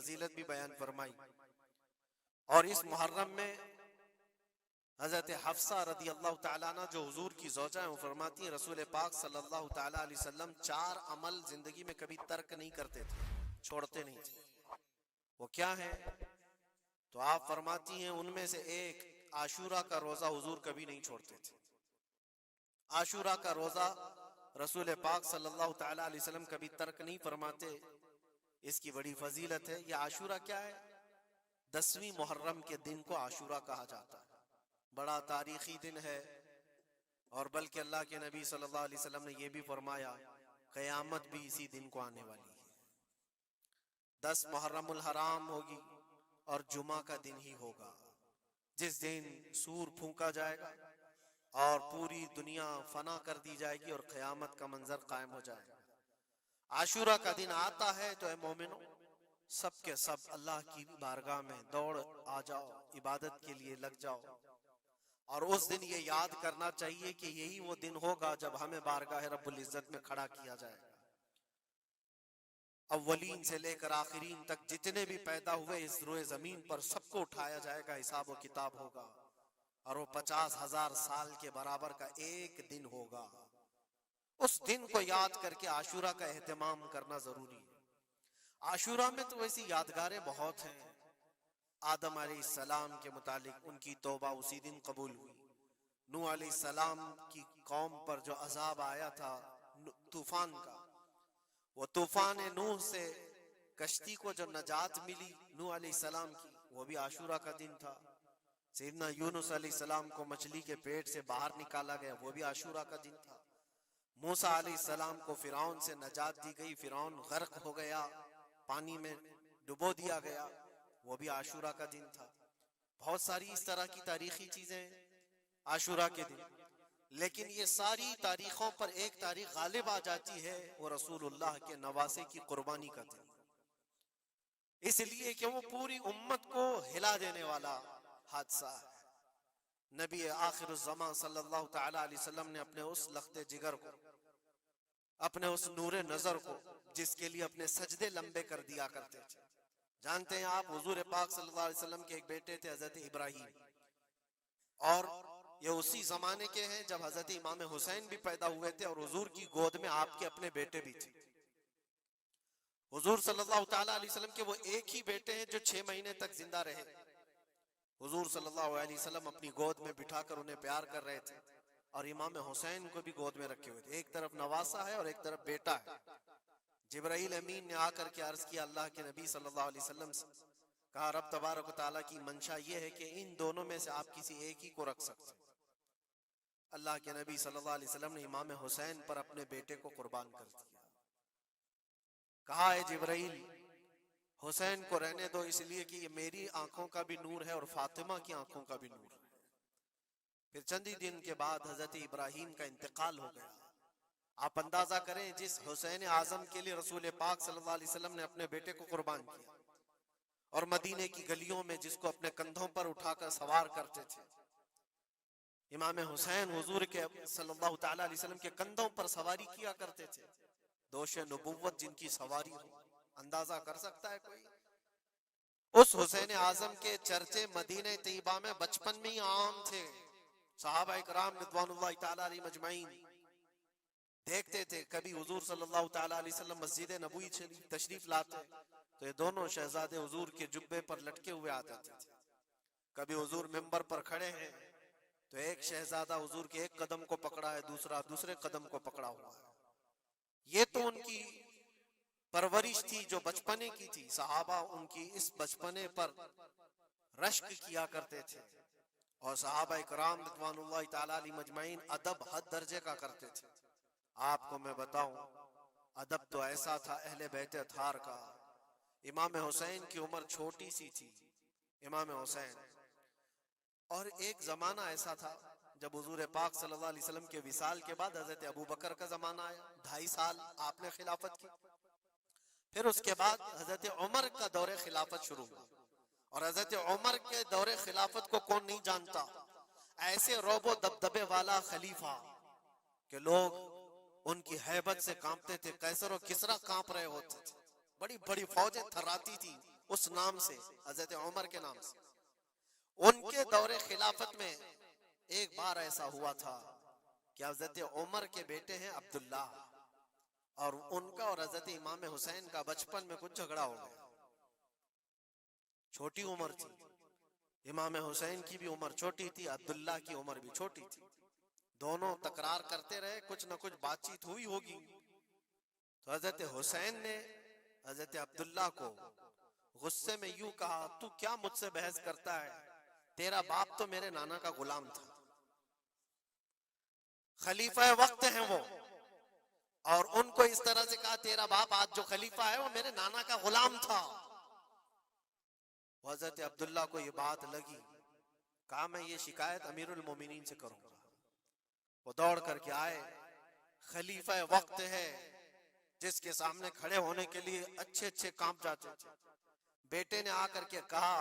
فضیلت بھی بیان فرمائی. اور اس محرم میں حضرت حفصہ رضی اللہ تعالیٰ عنہ جو حضور کی زوجہ ہیں، وہ فرماتی ہیں رسول پاک صلی اللہ تعالیٰ علیہ وسلم 4 عمل زندگی میں کبھی ترک نہیں کرتے تھے، چھوڑتے نہیں تھے. وہ کیا ہے؟ تو آپ فرماتی ہیں ان میں سے ایک عاشورہ کا روزہ حضور کبھی نہیں چھوڑتے تھے. عاشورہ کا روزہ رسول پاک صلی اللہ تعالیٰ علیہ وسلم کبھی ترک نہیں فرماتے. اس کی بڑی فضیلت ہے. یہ عاشورہ کیا ہے؟ 10ویں محرم کے دن کو عاشورہ کہا جاتا ہے. بڑا تاریخی دن ہے، اور بلکہ اللہ کے نبی صلی اللہ علیہ وسلم نے یہ بھی فرمایا قیامت بھی اسی دن کو آنے والی ہے. 10 محرم الحرام ہوگی اور جمعہ کا دن ہی ہوگا، جس دن سور پھونکا جائے گا اور پوری دنیا فنا کر دی جائے گی اور قیامت کا منظر قائم ہو جائے گا. عاشورہ کا دن آتا ہے تو اے مومنو، سب کے سب اللہ کی بارگاہ میں دوڑ آ جاؤ، عبادت کے لیے لگ جاؤ. اور اس دن یہ یاد کرنا چاہیے کہ یہی وہ دن ہوگا جب ہمیں بارگاہ رب العزت میں کھڑا کیا جائے گا. اولین سے لے کر آخرین تک جتنے بھی پیدا ہوئے اس روئے زمین پر سب کو اٹھایا جائے گا، حساب و کتاب ہوگا، اور وہ 50,000 سال کے برابر کا ایک دن ہوگا. اس دن کو یاد کر کے عاشورہ کا اہتمام کرنا ضروری ہے. عاشورہ میں تو ویسی یادگاریں بہت ہیں. آدم علیہ السلام کے متعلق ان کی توبہ اسی دن قبول ہوئی. نوح علیہ السلام کی قوم پر جو عذاب آیا تھا طوفان کا، وہ طوفان نوح سے کشتی کو جو نجات ملی نوح علیہ السلام کی، وہ بھی عاشورہ کا دن تھا. سیدنا یونس علیہ السلام کو مچھلی کے پیٹ سے باہر نکالا گیا، وہ بھی عاشورہ کا دن تھا. موسیٰ علیہ السلام کو فرعون سے نجات دی گئی، فرعون غرق ہو گیا، پانی میں ڈبو دیا گیا، وہ بھی عاشورہ کا دن تھا. بہت ساری اس طرح کی تاریخی چیزیں عاشورہ کے دن. لیکن یہ ساری تاریخوں پر ایک تاریخ غالب آ جاتی ہے، وہ رسول اللہ کے نواسے کی قربانی کا دن. اس لیے کہ وہ پوری امت کو ہلا دینے والا حادثہ ہے. نبی آخر الزمان صلی اللہ تعالی علیہ وسلم نے اپنے اس لخت جگر کو، اپنے اس نور نظر کو، جس کے لیے اپنے سجدے لمبے کر دیا کرتے تھے. جانتے ہیں آپ حضور پاک صلی اللہ علیہ وسلم کے ایک بیٹے تھے حضرت ابراہیم، اور یہ اسی زمانے کے ہیں جب حضرت امام حسین بھی پیدا ہوئے تھے، اور حضور کی گود میں آپ کے اپنے بیٹے بھی تھے. حضور صلی اللہ تعالیٰ علیہ وسلم کے وہ ایک ہی بیٹے ہیں جو 6 مہینے تک زندہ رہے. حضور صلی اللہ علیہ وسلم اپنی گود میں بٹھا کر انہیں پیار کر رہے تھے، اور امام حسین کو بھی گود میں رکھے ہوئے تھے. ایک طرف نواسا ہے اور ایک طرف بیٹا ہے. جبرائیل امین نے آ کر کے عرض کیا اللہ کے نبی صلی اللہ علیہ وسلم سے، کہا رب تبارک و تعالیٰ کی منشا یہ ہے کہ ان دونوں میں سے آپ کسی ایک ہی کو رکھ سکتے. اللہ کے نبی صلی اللہ علیہ وسلم نے امام حسین پر اپنے بیٹے کو قربان کر دیا. کہا اے جبرائیل، حسین کو رہنے دو، اس لیے کہ یہ میری آنکھوں کا بھی نور ہے اور فاطمہ کی آنکھوں کا بھی نور ہے. پھر چند ہی دن کے بعد حضرت ابراہیم کا انتقال ہو گیا. آپ اندازہ کریں جس حسین اعظم کے لیے رسول پاک صلی اللہ علیہ وسلم نے اپنے بیٹے کو قربان کیا، اور مدینے کی گلیوں میں جس کو اپنے کندھوں پر اٹھا کر سوار کرتے تھے، امام حسین حضور کے صلی اللہ تعالیٰ علیہ وسلم کے کندھوں پر سواری کیا کرتے تھے. دوش نبوت جن کی سواری ہو، اندازہ کر سکتا ہے کوئی؟ اس حسین اعظم کے چرچے مدینہ طیبہ میں بچپن میں ہی عام تھے. صحابہ اکرام رضوان اللہ تعالیٰ علیہ مجمعین دیکھتے تھے. کبھی حضور صلی اللہ تعالیٰ علیہ وسلم مسجد نبوی تشریف لاتے تو یہ دونوں شہزادے حضور کے جبے پر لٹکے ہوئے آتے تھے. کبھی حضور ممبر پر کھڑے ہیں تو ایک شہزادہ حضور کے ایک قدم کو پکڑا ہے، دوسرا دوسرے قدم کو پکڑا ہوا ہے. یہ تو ان کی پرورش تھی جو بچپنے کی تھی. صحابہ ان کی اس بچپنے پر رشک کیا کرتے تھے، اور صحابہ اکرام رضوان اللہ تعالیٰ علیہ مجمعین ادب حد درجے کا کرتے تھے. آپ کو میں بتاؤں، ادب تو ایسا تھا اہل بیت اطہار کا. امام حسین کی عمر چھوٹی سی تھی، امام حسین. اور ایک زمانہ ایسا تھا جب حضور پاک صلی اللہ علیہ وسلم کے وصال کے بعد حضرت ابو بکر کا زمانہ آیا. 2.5 سال آپ نے خلافت کی. پھر اس کے بعد حضرت عمر کا دور خلافت شروع ہوا. اور حضرت عمر کے دور خلافت کو کون نہیں جانتا؟ ایسے رعب و دبدبے والا خلیفہ کہ لوگ ان کی ہیبت سے کانپتے تھے. قیصر و کسریٰ کانپ رہے ہوتے تھے. بڑی بڑی فوجیں تھراتی تھی اس نام سے، حضرت عمر کے نام سے. ان کے دور خلافت میں ایک بار ایسا ہوا تھا کہ حضرت عمر کے بیٹے ہیں عبداللہ، اور ان کا اور حضرت امام حسین کا بچپن میں کچھ جھگڑا ہو گیا. چھوٹی عمر تھی، امام حسین کی بھی عمر چھوٹی تھی، عبداللہ کی عمر بھی چھوٹی تھی. دونوں تکرار کرتے رہے، کچھ نہ کچھ بات چیت ہوئی ہوگی. تو حضرت حسین نے حضرت عبداللہ کو غصے میں یوں کہا، تو کیا مجھ سے بحث کرتا ہے؟ تیرا باپ تو میرے نانا کا غلام تھا، خلیفہ وقت ہیں وہ، اور ان کو اس طرح سے کہا تیرا باپ آج جو خلیفہ ہے وہ میرے نانا کا غلام تھا. حضرت عبداللہ کو یہ بات لگی، کہا میں یہ شکایت امیر المومنین سے کروں گا. وہ دوڑ کر کے آئے، خلیفہ وقت ہے جس کے سامنے کھڑے ہونے کے لیے اچھے اچھے کانپ جاتے تھے. بیٹے نے آ کر کے کہا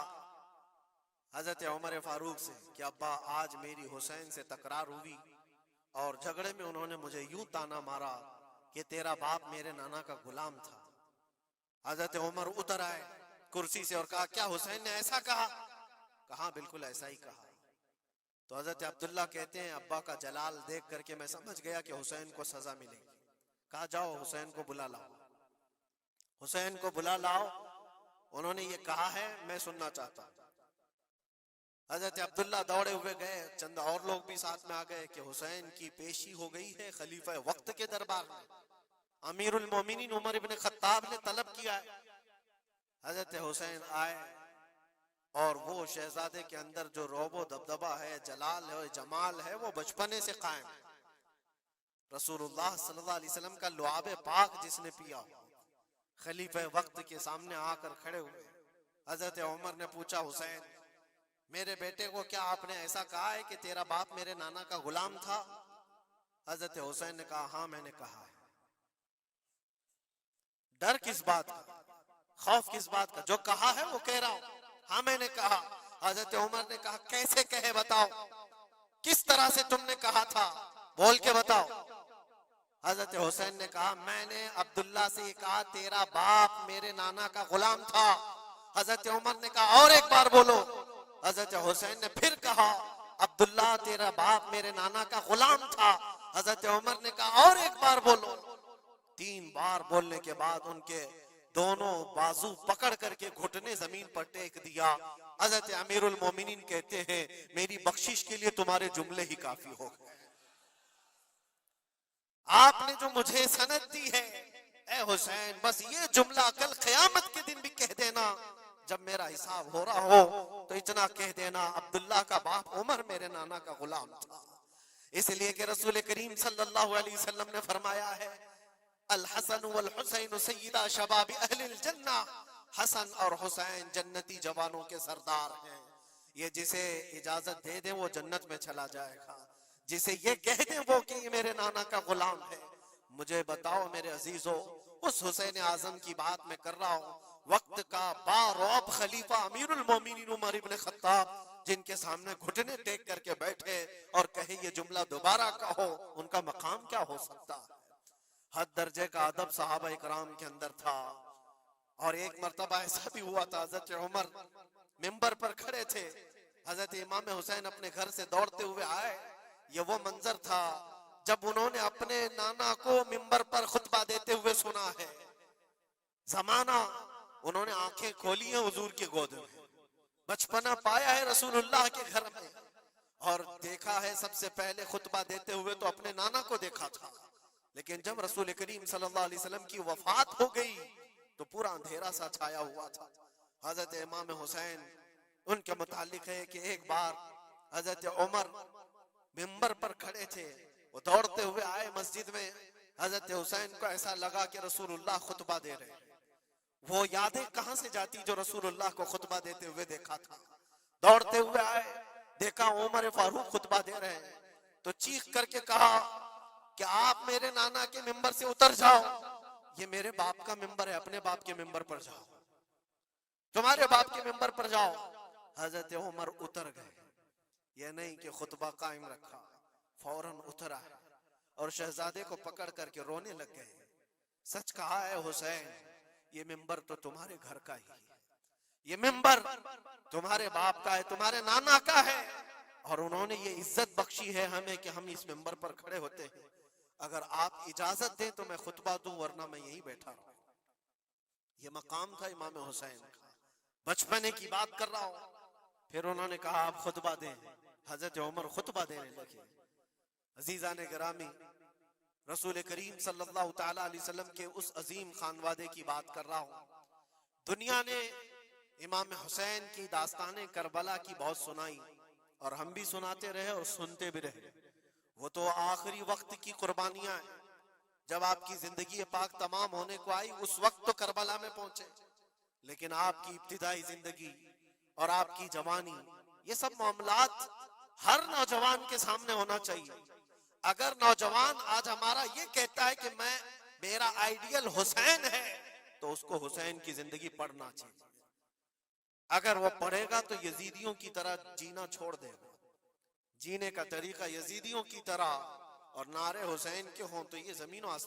حضرت عمر فاروق سے کہ ابا آج میری حسین سے تکرار ہوئی اور جھگڑے میں انہوں نے مجھے یوں تانا مارا کہ تیرا باپ میرے نانا کا غلام تھا. حضرت عمر اتر آئے کرسی سے اور کہا کیا حسین نے ایسا کہا؟ کہا بالکل ایسا ہی کہا. تو حضرت عبداللہ کہتے ہیں ابا کا جلال دیکھ کر کے میں سمجھ گیا کہ حسین کو سزا ملے گی. کہا جاؤ حسین کو بلا لاؤ. حسین کو بلا لاؤ، انہوں نے یہ کہا ہے میں سننا چاہتا ہوں. حضرت عبداللہ دوڑے ہوئے گئے، چند اور لوگ بھی ساتھ میں آ گئے کہ حسین کی پیشی ہو گئی ہے خلیفہ وقت کے دربار میں. امیر المومنین عمر ابن خطاب نے طلب کیا ہے. حضرت حسین آئے اور وہ شہزادے کے اندر جو رعب و دبدبہ ہے، جلال ہے، جمال ہے، وہ بچپنے سے قائم ہے. رسول اللہ صلی اللہ علیہ وسلم کا لعاب پاک جس نے پیا، خلیفہ وقت کے سامنے آ کر کھڑے ہوئے. حضرت عمر نے پوچھا حسین میرے بیٹے کو کیا آپ نے ایسا کہا ہے کہ تیرا باپ میرے نانا کا غلام تھا؟ حضرت حسین نے کہا ہاں میں نے کہا ہے. ڈر کس بات کا، خوف کس بات کا؟ جو کہا ہے وہ کہہ رہا ہوں، ہاں میں نے کہا. حضرت عمر نے کہا کیسے کہے بتاؤ، کس طرح سے تم نے کہا تھا، بول کے بتاؤ. حضرت حسین نے کہا میں نے عبداللہ سے یہ کہا تیرا باپ میرے نانا کا غلام تھا. حضرت عمر نے کہا اور ایک بار بولو. حضرت حسین نے پھر کہا عبداللہ تیرا باپ میرے نانا کا غلام تھا. حضرت عمر نے کہا اور ایک بار بولو. 3 بار بولنے کے بعد ان کے دونوں بازو پکڑ کر کے گھٹنے زمین پر ٹیک دیا. حضرت امیر المومنین کہتے ہیں میری بخشش کے لیے تمہارے جملے ہی کافی ہو گئے. آپ نے جو مجھے سند دی ہے اے حسین، بس یہ جملہ کل قیامت کے دن بھی کہہ دینا، جب میرا حساب ہو رہا ہو تو اتنا کہہ دینا عبداللہ کا باپ عمر میرے نانا کا غلام تھا. اس لیے کہ رسول کریم صلی اللہ علیہ وسلم نے فرمایا ہے الحسن والحسین سیدہ شباب اہل الجنہ، حسن اور حسین جنتی جوانوں کے سردار ہیں. یہ جسے اجازت دے دیں وہ جنت میں چلا جائے گا، جسے یہ کہہ دیں وہ کہ یہ میرے نانا کا غلام ہے. مجھے بتاؤ میرے عزیزو، اس حسین اعظم کی بات میں کر رہا ہوں، وقت کا بارعب خلیفہ امیر المومنین عمر ابن خطاب جن کے سامنے گھٹنے ٹیک کر کے بیٹھے اور کہے یہ جملہ دوبارہ کہو، ان کا مقام کیا ہو سکتا ہے؟ حد درجے کا ادب صحابہ اکرام کے اندر تھا. اور ایک مرتبہ ایسا بھی ہوا تھا، حضرت عمر ممبر پر کھڑے تھے، حضرت امام حسین اپنے گھر سے دوڑتے ہوئے آئے. یہ وہ منظر تھا جب انہوں نے اپنے نانا کو ممبر پر خطبہ دیتے ہوئے سنا ہے. زمانہ انہوں نے آنکھیں کھولی ہیں حضور کی گود میں، بچپنا پایا ہے رسول اللہ کے گھر میں، اور دیکھا ہے سب سے پہلے خطبہ دیتے ہوئے تو اپنے نانا کو دیکھا تھا. لیکن جب رسول کریم صلی اللہ علیہ وسلم کی وفات ہو گئی تو پورا اندھیرا سا چھایا ہوا تھا. حضرت امام حسین ان کے متعلق ہے کہ ایک بار حضرت عمر ممبر پر کھڑے تھے، وہ دوڑتے ہوئے آئے مسجد میں. حضرت حسین کو ایسا لگا کہ رسول اللہ خطبہ دے رہے ہیں. وہ یادیں کہاں سے جاتی جو رسول اللہ کو خطبہ دیتے ہوئے دیکھا تھا. دوڑتے ہوئے آئے، دیکھا عمر فاروق خطبہ دے رہے ہیں تو چیخ کر کے کہا کہ آپ میرے نانا کے ممبر سے اتر جاؤ، یہ میرے باپ کا ممبر ہے، اپنے باپ کے ممبر پر جاؤ، تمہارے باپ کے ممبر پر جاؤ. حضرت عمر اتر گئے، یہ نہیں کہ خطبہ قائم رکھا، فوراً اتر آئے اور شہزادے کو پکڑ کر کے رونے لگ گئے. سچ کہا ہے حسین، یہ ممبر تو تمہارے گھر کا ہی ہے، یہ منبر تمہارے باپ کا ہے، تمہارے نانا کا ہے، اور انہوں نے یہ عزت بخشی ہے ہمیں کہ ہم اس منبر پر کھڑے ہوتے ہیں۔ اگر آپ اجازت دیں تو میں خطبہ دوں، ورنہ میں یہیں بیٹھا رہوں۔ یہ مقام تھا امام حسین کا، بچپنے کی بات کر رہا ہوں۔ پھر انہوں نے کہا آپ خطبہ دیں، حضرت عمر خطبہ دینے لگے۔ عزیزان گرامی، رسول کریم صلی اللہ تعالی علیہ وسلم کے اس عظیم خانوادے کی بات کر رہا ہوں۔ دنیا نے امام حسین کی داستانیں کربلا کی بہت سنائی، اور ہم بھی سناتے رہے اور سنتے بھی رہے۔ وہ تو آخری وقت کی قربانیاں ہیں، جب آپ کی زندگی پاک تمام ہونے کو آئی اس وقت تو کربلا میں پہنچے، لیکن آپ کی ابتدائی زندگی اور آپ کی جوانی، یہ سب معاملات ہر نوجوان کے سامنے ہونا چاہیے۔ اگر نوجوان آج ہمارا یہ کہتا ہے کہ میرا آئیڈیل حسین ہے، تو اس کو حسین کی زندگی پڑھنا چاہیے۔ اگر وہ پڑھے گا تو یزیدیوں کی طرح جینا چھوڑ دے گا، جینے کا طریقہ یزیدیوں کی طرح، اور نعرے حسین کے ہوں تو یہ زمین و آسمان